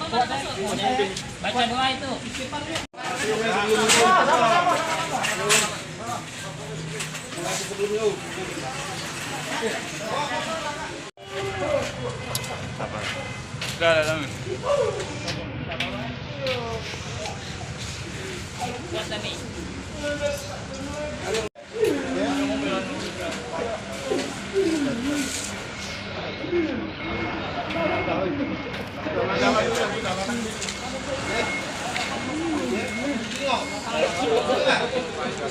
Baca doa itu. Apa?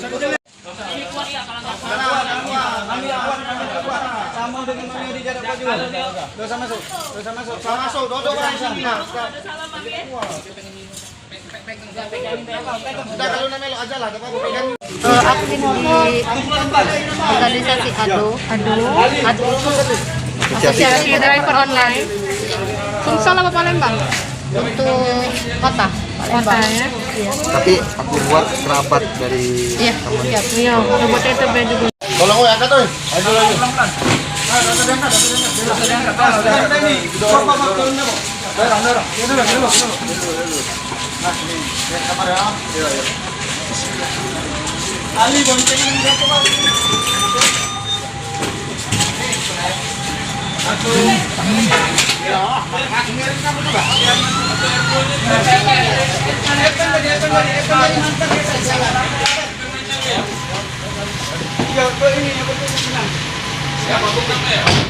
Udah. Sama dengan Mami di jarak baju. Dosa masuk. Sama masuk. Dodok orang sini lah. Sudah kalau namelo aja lah, apa pegang. Aktif di organisasi ADO Asosiasi Driver Online. Sumsel apa Palembang? Untuk kota ya. Iya. Tapi aku buat kerabat dari teman. Iya, robot itu juga. Tolong gue angkat tuh. Ayo lagi. Ali boncengin berapa Pak? Satu. Ya, ngirim kamu tuh, Pak. Ya, ini yang penting senang. Ya, bagus ya.